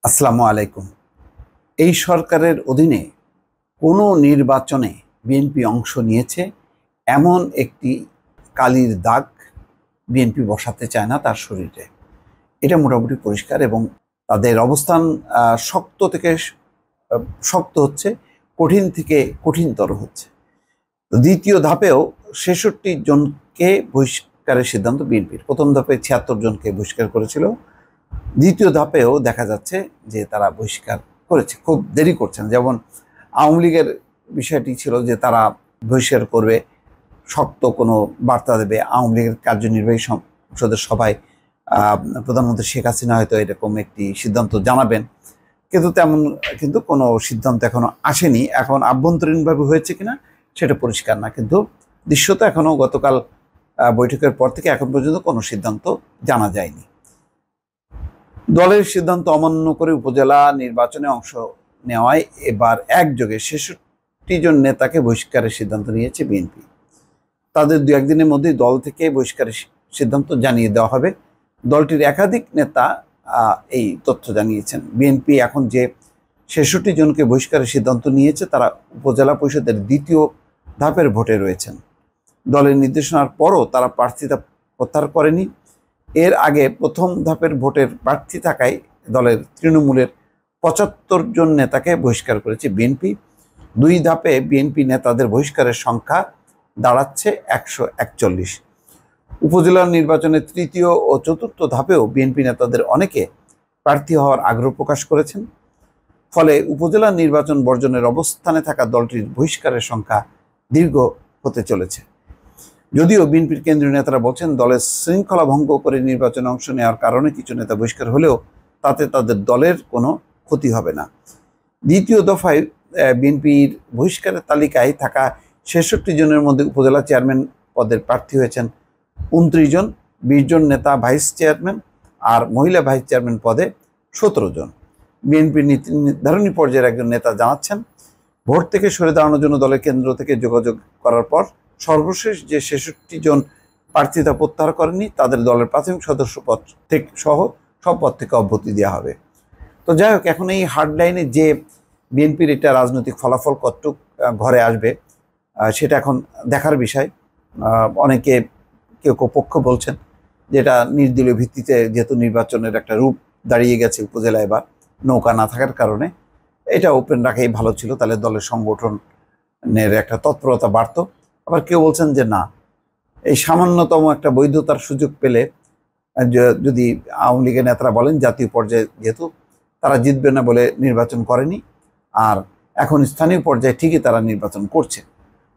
আসসালামু আলাইকুম। এই সরকারের অধীনে কোনো নির্বাচনে বিএনপি অংশ নিয়েছে এমন একটি কালির দাগ বিএনপি বসাতে চায় না তার শরীরে। এটা মোটামুটি পরিষ্কার এবং তাদের অবস্থান শক্ত থেকে শক্ত হচ্ছে, কঠিন থেকে কঠিনতর হচ্ছে। দ্বিতীয় ধাপেও ৬৬ জনকে বহিষ্কারের সিদ্ধান্ত বিএনপির। প্রথম ধাপে ৭৬ জনকে বহিষ্কার করেছিল। দ্বিতীয় ধাপেও দেখা যাচ্ছে যে তারা বহিষ্কার করেছে, খুব দেরি করছেন। যেমন আওয়ামী লীগের বিষয়টি ছিল যে তারা বহিষ্কার করবে, শক্ত কোনো বার্তা দেবে। আওয়ামী লীগের কার্যনির্বাহী সংসদের সভায় প্রধানমন্ত্রী শেখ হাসিনা হয়তো এরকম একটি সিদ্ধান্ত জানাবেন, কিন্তু কোনো সিদ্ধান্ত এখনো আসেনি। এখন আভ্যন্তরীণভাবে হয়েছে কিনা সেটা পরিষ্কার না, কিন্তু দৃশ্যত এখনো গতকাল বৈঠকের পর থেকে এখন পর্যন্ত কোনো সিদ্ধান্ত জানা যায়নি। দলের সিদ্ধান্ত অমান্য করে উপজেলা নির্বাচনে অংশ নেওয়ায় এবার একযোগে ৬৬ জন নেতাকে বহিষ্কারের সিদ্ধান্ত নিয়েছে বিএনপি। তাদের দু একদিনের মধ্যেই দল থেকে বহিষ্কারের সিদ্ধান্ত জানিয়ে দেওয়া হবে। দলটির একাধিক নেতা এই তথ্য জানিয়েছেন। বিএনপি এখন যে ৬৬ জনকে বহিষ্কারের সিদ্ধান্ত নিয়েছে তারা উপজেলা পরিষদের দ্বিতীয় ধাপের ভোটে রয়েছেন। দলের নির্দেশনার পরও তারা প্রার্থিতা প্রত্যাহার করেনি। এর আগে প্রথম ধাপের ভোটের প্রার্থী থাকায় দলের তৃণমূলের ৭৫ জন নেতাকে বহিষ্কার করেছে বিএনপি। দুই ধাপে বিএনপি নেতাদের বহিষ্কারের সংখ্যা দাঁড়াচ্ছে ১৪১। উপজেলা নির্বাচনের তৃতীয় ও চতুর্থ ধাপেও বিএনপি নেতাদের অনেকে প্রার্থী হওয়ার আগ্রহ প্রকাশ করেছেন। ফলে উপজেলা নির্বাচন বর্জনের অবস্থানে থাকা দলটির বহিষ্কারের সংখ্যা দীর্ঘ হতে চলেছে। যদিও বিএনপির কেন্দ্রীয় নেতারা বলছেন দলের শৃঙ্খলা ভঙ্গ করে নির্বাচনে অংশ নেওয়ার কারণে কিছু নেতা বহিষ্কার হলেও তাতে তাদের দলের কোনো ক্ষতি হবে না। দ্বিতীয় দফায় বিএনপির বহিষ্কারের তালিকায় থাকা ৬৬ জনের মধ্যে উপজেলা চেয়ারম্যান পদের প্রার্থী হয়েছেন ২৯ জন, ২০ জন নেতা ভাইস চেয়ারম্যান আর মহিলা ভাইস চেয়ারম্যান পদে ১৭ জন। বিএনপির নীতি নির্ধারণী পর্যায়ের একজন নেতা জানাচ্ছেন, ভোট থেকে সরে দাঁড়ানোর জন্য দলের কেন্দ্র থেকে যোগাযোগ করার পর সর্বশেষ যে ৬৬ জন প্রার্থিতা প্রত্যাহার করেনি তাদের দলের প্রাথমিক সদস্য পদ থেকে সহ সব পদ থেকে অব্যাহতি দেওয়া হবে। তো যাই হোক, এখন এই হার্ডলাইনে যে বিএনপির এটা রাজনৈতিক ফলাফল কতটুক ঘরে আসবে সেটা এখন দেখার বিষয়। অনেকে কেউ পক্ষ বলছেন যেটা নির্দলীয় ভিত্তিতে যেহেতু নির্বাচনের একটা রূপ দাঁড়িয়ে গেছে উপজেলায়, এবার নৌকা না থাকার কারণে এটা ওপেন রাখাই ভালো ছিল, তাহলে দলের সংগঠনের একটা তৎপরতা বাড়ত। আবার কেউ বলছেন যে না, এই সামান্যতম একটা বৈধতার সুযোগ পেলে যদি আওয়ামী লীগের নেতারা বলেন জাতীয় পর্যায়ে যেহেতু তারা জিতবে না বলে নির্বাচন করেনি, আর এখন স্থানীয় পর্যায়ে ঠিকই তারা নির্বাচন করছে।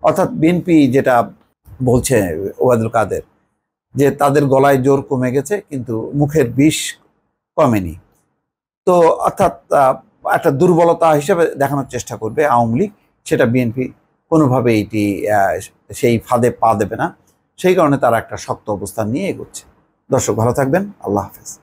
অর্থাৎ বিএনপি যেটা বলছে ওবায়দুল কাদের যে তাদের গলায় জোর কমে গেছে কিন্তু মুখের বিষ কমেনি। তো অর্থাৎ একটা দুর্বলতা হিসেবে দেখানোর চেষ্টা করবে আওয়ামী লীগ, সেটা বিএনপি কোনোভাবে এটি সেই ফাঁদে পা দেবে না। সেই কারণে তারা একটা শক্ত অবস্থান নিয়ে এগোচ্ছে। দর্শক ভালো থাকবেন, আল্লাহ হাফেজ।